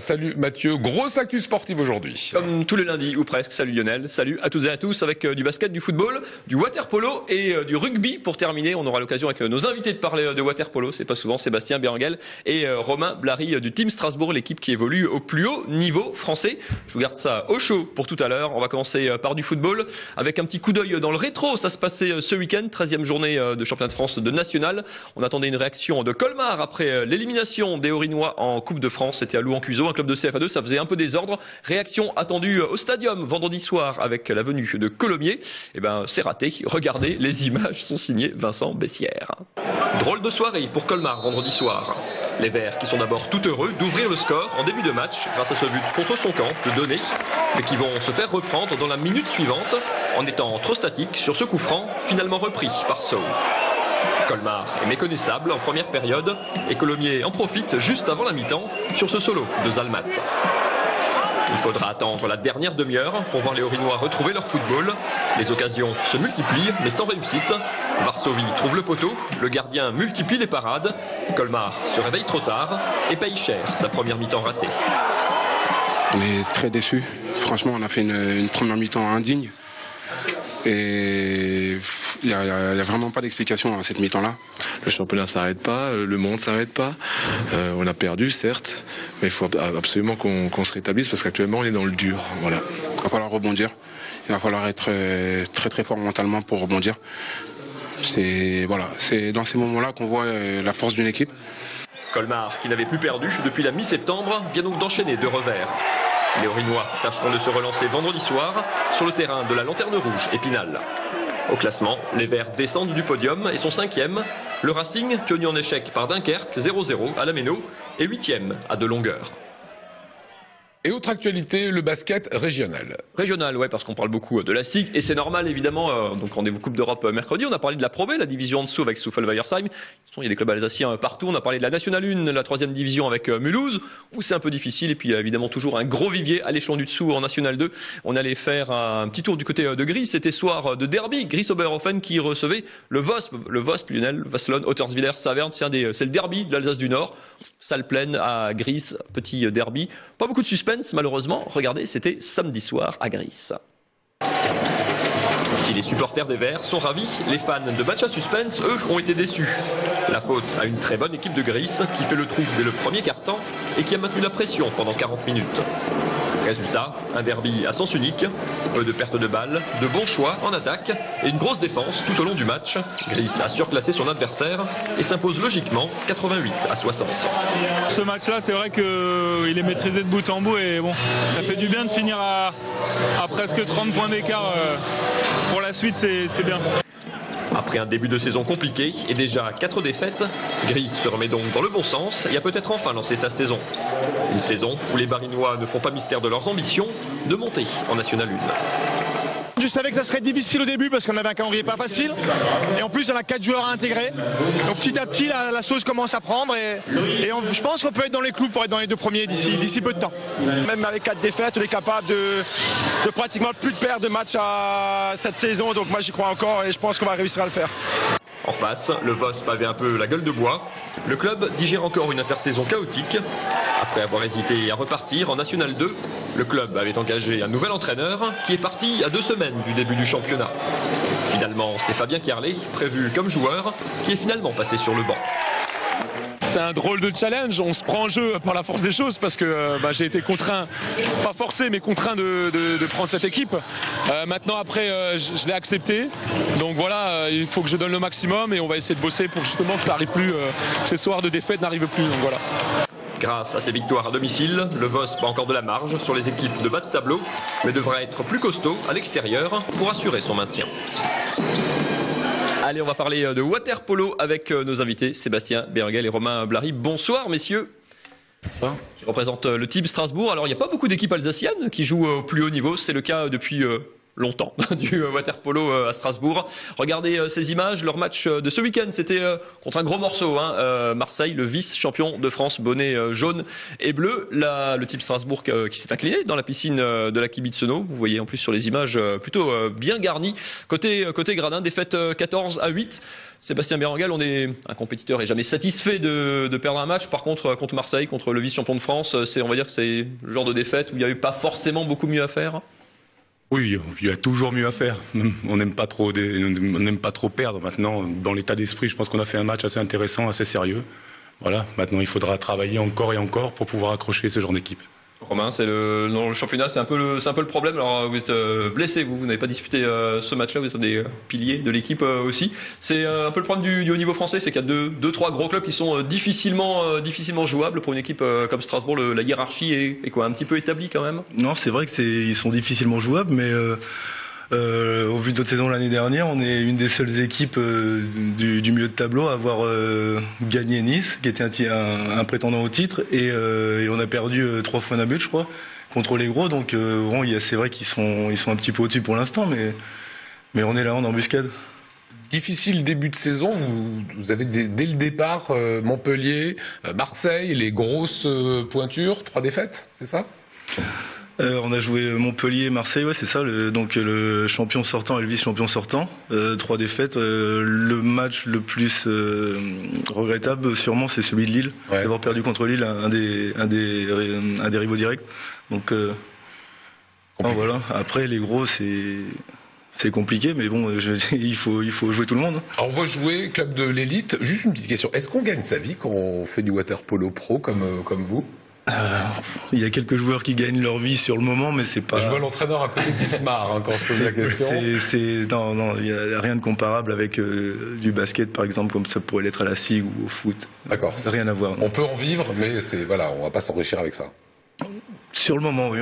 salut Mathieu, grosse actu sportive aujourd'hui. Comme tous les lundis ou presque, salut Lionel, salut à toutes et à tous avec du basket, du football, du water-polo et du rugby. Pour terminer, on aura l'occasion avec nos invités de parler de water-polo, c'est pas souvent, Sébastien Berenguel et Romain Blary du Team Strasbourg, l'équipe qui évolue au plus haut niveau français. Je vous garde ça au chaud pour tout à l'heure. On va commencer par du football avec un petit coup d'œil dans le rétro. Ça se passait ce week-end, 13e journée de championnat de France de national. On attendait une réaction de Colmar après l'élimination des Orinois en Coupe de France. C'était à Louan-Cuiseaux, un club de CFA2, ça faisait un peu désordre. Réaction attendue au Stadium vendredi soir avec la venue de Colomiers. Eh ben, c'est raté. Regardez, les images sont signées Vincent Bessières. Drôle de soirée pour Colmar vendredi soir. Les Verts qui sont d'abord tout heureux d'ouvrir le score en début de match grâce à ce but contre son camp de Donné, mais qui vont se faire reprendre dans la minute suivante en étant trop statiques sur ce coup franc finalement repris par Sow. Colmar est méconnaissable en première période et Colomiers en profite juste avant la mi-temps sur ce solo de Zalmat. Il faudra attendre la dernière demi-heure pour voir les Orinois retrouver leur football. Les occasions se multiplient mais sans réussite. Varsovie trouve le poteau, le gardien multiplie les parades. Colmar se réveille trop tard et paye cher sa première mi-temps ratée. On est très déçus. Franchement, on a fait une première mi-temps indigne. Et il n'y a vraiment pas d'explication à cette mi-temps-là. Le championnat ne s'arrête pas, le monde ne s'arrête pas. On a perdu, certes, mais il faut absolument qu'on se rétablisse parce qu'actuellement, on est dans le dur. Voilà. Il va falloir rebondir. Il va falloir être très très fort mentalement pour rebondir. C'est dans ces moments-là qu'on voit la force d'une équipe. Colmar, qui n'avait plus perdu depuis la mi-septembre, vient donc d'enchaîner deux revers. Les Orinois tâcheront de se relancer vendredi soir sur le terrain de la Lanterne Rouge, Épinal. Au classement, les Verts descendent du podium et sont 5e. Le Racing, tenu en échec par Dunkerque, 0-0 à la Méno, est 8e à de longueur. Et autre actualité, le basket régional. Régional, ouais, parce qu'on parle beaucoup de la SIG, et c'est normal évidemment, donc rendez-vous Coupe d'Europe mercredi, on a parlé de la Pro B, la division en dessous avec Souffel-Weiersheim, il y a des clubs alsaciens partout, on a parlé de la Nationale 1, la 3e division avec Mulhouse, où c'est un peu difficile, et puis il y a évidemment toujours un gros vivier à l'échelon du dessous en Nationale 2. On allait faire un petit tour du côté de Gris, c'était soir de derby, Gris-Oberhofen qui recevait le VOSP, Lionel, Vasselon, Otterswiller, Saverne, c'est le derby de l'Alsace du Nord, salle pleine à Gris, petit derby, pas beaucoup de suspense. Malheureusement, regardez, c'était samedi soir à Gris. Si les supporters des Verts sont ravis, les fans de match à suspense, eux, ont été déçus. La faute à une très bonne équipe de Gris qui fait le trou dès le premier quart-temps et qui a maintenu la pression pendant 40 minutes. Résultat, un derby à sens unique, peu de pertes de balles, de bons choix en attaque et une grosse défense tout au long du match. Gris a surclassé son adversaire et s'impose logiquement 88-60. Ce match-là, c'est vrai qu'il est maîtrisé de bout en bout et bon, ça fait du bien de finir à presque 30 points d'écart. Pour la suite, c'est bien. Après un début de saison compliqué et déjà 4 défaites, Gris se remet donc dans le bon sens et a peut-être enfin lancé sa saison. Une saison où les Barinois ne font pas mystère de leurs ambitions de monter en Nationale 1. Je savais que ça serait difficile au début parce qu'on avait un calendrier pas facile. Et en plus, on a 4 joueurs à intégrer. Donc petit à petit, la sauce commence à prendre. Et je pense qu'on peut être dans les clous pour être dans les 2 premiers d'ici peu de temps. Même avec 4 défaites, on est capable de pratiquement plus de perdre de matchs à cette saison. Donc moi, j'y crois encore et je pense qu'on va réussir à le faire. En face, le VOSP avait un peu la gueule de bois. Le club digère encore une intersaison chaotique. Après avoir hésité à repartir en National 2, le club avait engagé un nouvel entraîneur qui est parti à 2 semaines du début du championnat. Finalement, c'est Fabien Carlet, prévu comme joueur, qui est finalement passé sur le banc. C'est un drôle de challenge, on se prend en jeu par la force des choses parce que j'ai été contraint, pas forcé mais contraint de prendre cette équipe. Maintenant après je l'ai accepté, donc voilà, il faut que je donne le maximum et on va essayer de bosser pour justement que ça arrive plus, que ces soirs de défaite n'arrivent plus, donc voilà. Grâce à ses victoires à domicile, le VOSP a encore de la marge sur les équipes de bas de tableau, mais devra être plus costaud à l'extérieur pour assurer son maintien. Allez, on va parler de water-polo avec nos invités, Sébastien Berenguel et Romain Blary. Bonsoir, messieurs. Bonsoir. Qui représentent le Team Strasbourg. Alors, il n'y a pas beaucoup d'équipes alsaciennes qui jouent au plus haut niveau. C'est le cas depuis longtemps du water-polo à Strasbourg. Regardez ces images. Leur match de ce week-end, c'était contre un gros morceau. Marseille, le vice-champion de France, bonnet jaune et bleu. Là, le Team Strasbourg qui s'est incliné dans la piscine de la Kibitsono. Vous voyez en plus sur les images plutôt bien garni. Côté gradin, défaite 14-8. Sébastien Béranguel, on est un compétiteur et jamais satisfait de perdre un match. Par contre, contre Marseille, contre le vice-champion de France, on va dire que c'est le genre de défaite où il n'y avait pas forcément beaucoup mieux à faire. Oui, il y a toujours mieux à faire. On n'aime pas trop perdre. Maintenant, dans l'état d'esprit, je pense qu'on a fait un match assez intéressant, assez sérieux. Voilà. Maintenant, il faudra travailler encore et encore pour pouvoir accrocher ce genre d'équipe. Romain, dans le championnat, c'est un peu le problème. Alors, vous êtes blessé, vous n'avez pas disputé ce match-là, vous êtes des piliers de l'équipe aussi. C'est un peu le problème du haut niveau français, c'est qu'il y a deux, trois gros clubs qui sont difficilement jouables pour une équipe comme Strasbourg. La hiérarchie est quoi, un petit peu établie quand même. Non, c'est vrai que ils sont difficilement jouables, mais au vu de notre saison l'année dernière, on est une des seules équipes du milieu de tableau à avoir gagné Nice, qui était un prétendant au titre, et on a perdu 3 fois un but, je crois, contre les gros. Donc bon, c'est vrai qu'ils sont un petit peu au-dessus pour l'instant, mais on est là en embuscade. Difficile début de saison, vous avez dès le départ Montpellier, Marseille, les grosses pointures, 3 défaites, c'est ça ? On a joué Montpellier, Marseille, ouais, c'est ça. Donc le champion sortant et le vice-champion sortant. 3 défaites. Le match le plus regrettable, sûrement, c'est celui de Lille. Ouais. D'avoir perdu contre Lille, un des rivaux directs. Donc voilà. Après, les gros, c'est compliqué, mais bon, il faut jouer tout le monde. Alors on va jouer club de l'élite. Juste une petite question. Est-ce qu'on gagne sa vie quand on fait du water polo pro comme vous ? Il y a quelques joueurs qui gagnent leur vie sur le moment, mais c'est pas. Je vois l'entraîneur à côté qui se marre quand je pose la question. Non, il y a rien de comparable avec du basket par exemple, comme ça pourrait l'être à la SIG ou au foot. D'accord. Rien à voir. On peut en vivre, mais on va pas s'enrichir avec ça. Sur le moment, oui,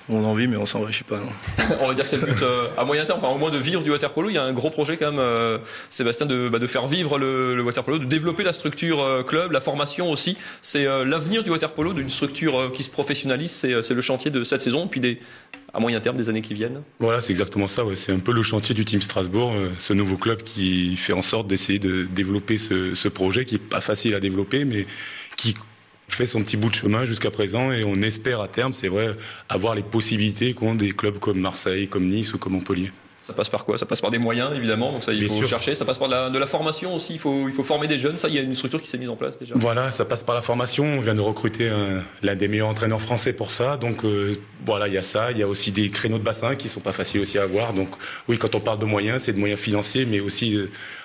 on en vit, mais on s'enrichit pas. Non. On va dire que c'est le but à moyen terme, enfin au moins de vivre du waterpolo. Il y a un gros projet quand même, Sébastien, de faire vivre le waterpolo, de développer la structure club, la formation aussi. C'est l'avenir du waterpolo, d'une structure qui se professionnalise. C'est le chantier de cette saison, puis à moyen terme des années qui viennent. Voilà, c'est exactement ça. Ouais. C'est un peu le chantier du Team Strasbourg, ce nouveau club qui fait en sorte d'essayer de développer ce projet qui est pas facile à développer, mais qui fait son petit bout de chemin jusqu'à présent, et on espère à terme, c'est vrai, avoir les possibilités qu'ont des clubs comme Marseille, comme Nice ou comme Montpellier. Ça passe par quoi ? Ça passe par des moyens, évidemment, donc ça il faut chercher. Ça passe par de la formation aussi, il faut former des jeunes. Ça, il y a une structure qui s'est mise en place déjà. Voilà, ça passe par la formation. On vient de recruter l'un des meilleurs entraîneurs français pour ça. Donc voilà, il y a ça. Il y a aussi des créneaux de bassin qui sont pas faciles aussi à avoir. Donc oui, quand on parle de moyens, c'est de moyens financiers, mais aussi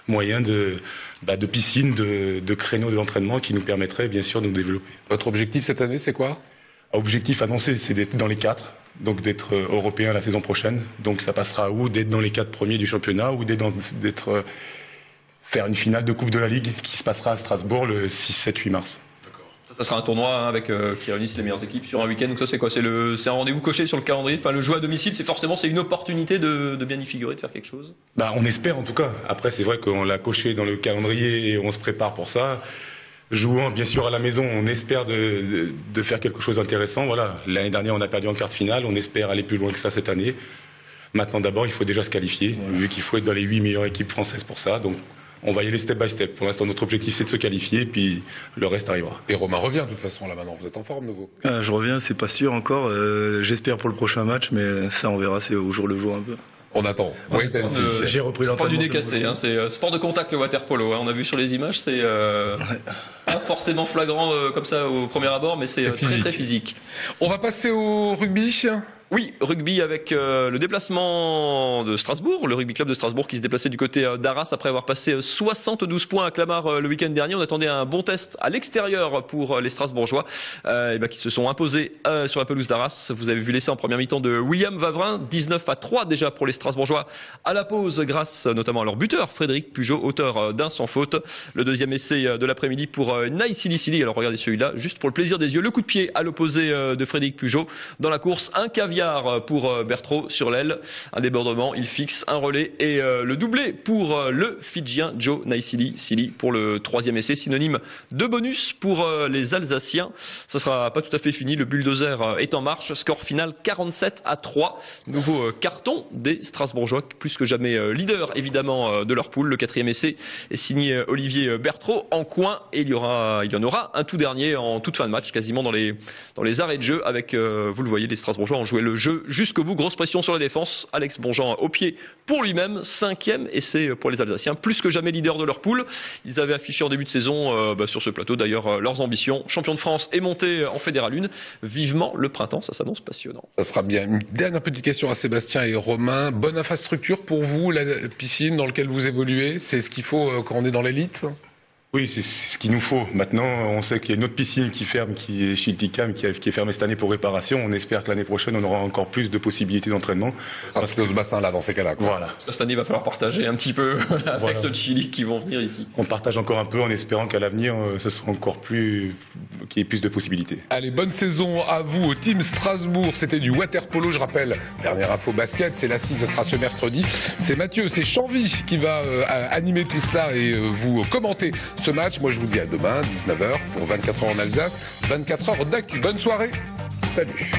moyens de piscine, de créneaux d'entraînement qui nous permettraient bien sûr de nous développer. Votre objectif cette année, c'est quoi ? Objectif annoncé, c'est d'être dans les 4, donc d'être européen la saison prochaine. Donc ça passera ou d'être dans les 4 premiers du championnat, ou faire une finale de Coupe de la Ligue qui se passera à Strasbourg le 6, 7, 8 mars. D'accord. Ça sera un tournoi avec qui réunisse les meilleures équipes sur un week-end. Donc ça c'est quoi ? C'est un rendez-vous coché sur le calendrier. Enfin, le jeu à domicile, c'est une opportunité de bien y figurer, de faire quelque chose. On espère en tout cas. Après, c'est vrai qu'on l'a coché dans le calendrier et on se prépare pour ça. Jouant bien sûr à la maison, on espère de faire quelque chose d'intéressant. Voilà, l'année dernière on a perdu en quart de finale, on espère aller plus loin que ça cette année. Maintenant d'abord il faut déjà se qualifier, vu qu'il faut être dans les 8 meilleures équipes françaises pour ça. Donc on va y aller step by step. Pour l'instant notre objectif c'est de se qualifier, puis le reste arrivera. Et Romain revient de toute façon là maintenant, vous êtes en forme nouveau. Je reviens, c'est pas sûr encore. J'espère pour le prochain match, mais ça on verra, c'est au jour le jour un peu. On attend. J'ai repris l'entraînement. Pas du nez cassé, c'est sport de contact le waterpolo. On a vu sur les images, c'est pas forcément flagrant comme ça au premier abord, mais c'est très très physique. On va passer au rugby. Oui, rugby avec le déplacement de Strasbourg, le rugby club de Strasbourg qui se déplaçait du côté d'Arras après avoir passé 72 points à Clamart le week-end dernier. On attendait un bon test à l'extérieur pour les Strasbourgeois qui se sont imposés sur la pelouse d'Arras. Vous avez vu l'essai en première mi-temps de William Vavrin, 19-3 déjà pour les Strasbourgeois à la pause grâce notamment à leur buteur Frédéric Pujol, auteur d'un sans faute. Le deuxième essai de l'après-midi pour Naïsili Sili. Alors regardez celui-là, juste pour le plaisir des yeux, le coup de pied à l'opposé de Frédéric Pujol dans la course, un caviar pour Bertraud sur l'aile, un débordement, il fixe un relais et le doublé pour le Fidjien Joe Naïsili Sili pour le troisième essai, synonyme de bonus pour les Alsaciens. Ça sera pas tout à fait fini, le bulldozer est en marche, score final 47-3, nouveau carton des Strasbourgeois, plus que jamais leader évidemment de leur poule. Le quatrième essai est signé Olivier Bertraud en coin et il y en aura un tout dernier en toute fin de match, quasiment dans les arrêts de jeu avec, vous le voyez, les Strasbourgeois ont joué le jeu jusqu'au bout. Grosse pression sur la défense. Alex Bonjean au pied pour lui-même. 5e essai pour les Alsaciens. Plus que jamais leader de leur poule. Ils avaient affiché en début de saison sur ce plateau d'ailleurs leurs ambitions. Champion de France et monté en Fédéral 1. Vivement le printemps, ça s'annonce passionnant. Ça sera bien. Une dernière petite question à Sébastien et Romain. Bonne infrastructure pour vous, la piscine dans laquelle vous évoluez, c'est ce qu'il faut quand on est dans l'élite ? Oui, c'est ce qu'il nous faut. Maintenant, on sait qu'il y a une autre piscine qui ferme, qui est chez Ilticam, qui est fermée cette année pour réparation. On espère que l'année prochaine, on aura encore plus de possibilités d'entraînement. Parce que ce bassin-là, dans ces cas-là. Voilà. Cette année, il va falloir partager un petit peu avec ceux de Chili qui vont venir ici. On partage encore un peu en espérant qu'à l'avenir, ce sera encore plus, qu'il y ait plus de possibilités. Allez, bonne saison à vous au Team Strasbourg. C'était du water polo, je rappelle. Dernière info basket, c'est la SIG, ça sera ce mercredi. C'est Mathieu, c'est Chanvy qui va animer tout cela et vous commenter ce match. Moi, je vous dis à demain, 19h, pour 24h en Alsace, 24h d'actu. Bonne soirée. Salut.